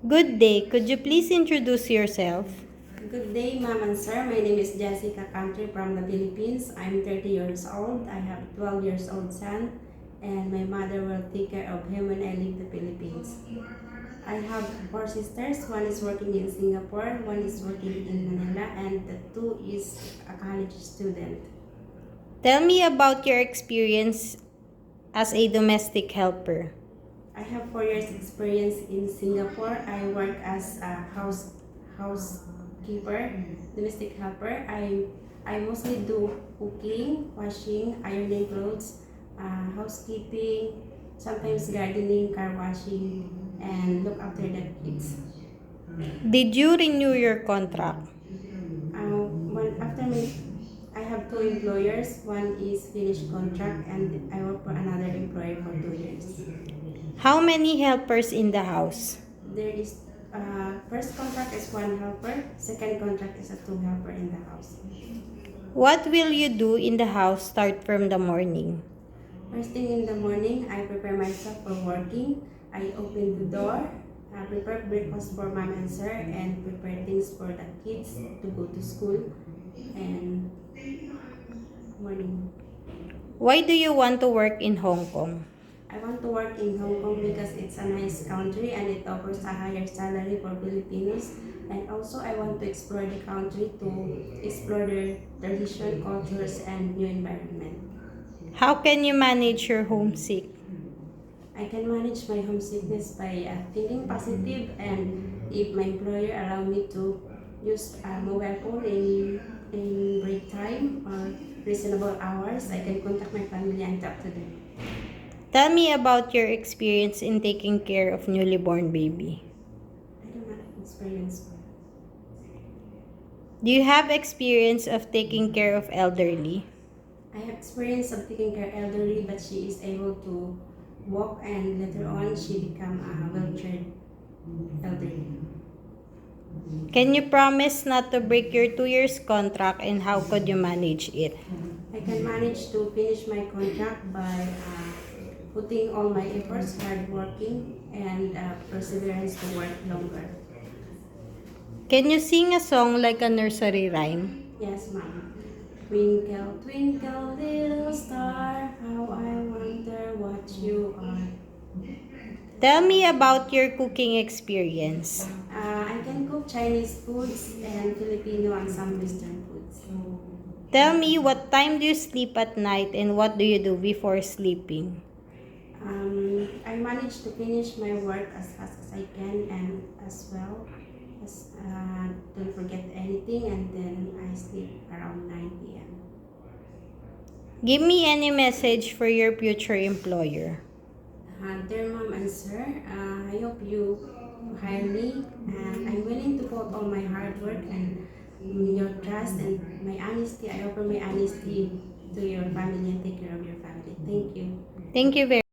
Good day. Could you please introduce yourself? Good day, ma'am and sir. My name is Jessica Country from the Philippines. I'm 30 years old. I have a 12 years old son, and my mother will take care of him when I leave the Philippines. I have four sisters. One is working in Singapore, one is working in Manila, and the two is a college student. Tell me about your experience as a domestic helper. I have 4 years experience in Singapore. I work as a housekeeper, domestic helper. I mostly do cooking, washing, ironing clothes, housekeeping, sometimes gardening, car washing, and look after the kids. Did you renew your contract? After me, I have two employers. One is finished contract, and I work for another employer for 2 years. How many helpers in the house? There is first contract is one helper, second contract is a two helper in the house. What will you do in the house start from the morning? First thing in the morning, I prepare myself for working. I open the door, prepare breakfast for mom and sir, and prepare things for the kids to go to school. And morning. Why do you want to work in Hong Kong? I want to work in Hong Kong because it's a nice country and it offers a higher salary for Filipinos. And also I want to explore the country to explore their tradition, cultures, and new environment. How can you manage your homesick? I can manage my homesickness by thinking positive, and if my employer allow me to use a mobile phone in break time or reasonable hours, I can contact my family and talk to them. Tell me about your experience in taking care of newly born baby. I don't have experience. Do you have experience of taking care of elderly? I have experience of taking care elderly, but she is able to walk, and later on she become a wheelchair elderly. Can you promise not to break your 2 years contract, and how could you manage it? I can manage to finish my contract by putting all my efforts, hard working, and perseverance to work longer. Can you sing a song like a nursery rhyme? Yes, ma'am. Twinkle, twinkle, little star, how I wonder what you are. Tell me about your cooking experience. I can cook Chinese foods and Filipino and some Western foods. Tell me, what time do you sleep at night and what do you do before sleeping? I manage to finish my work as fast as I can, and as well as don't forget anything, and then I sleep around 9 p.m. Give me any message for your future employer. Dear mom and sir, I hope you hire me, and I'm willing to put all my hard work and your trust and my honesty. I offer my honesty to your family and take care of your family. Thank you. Thank you very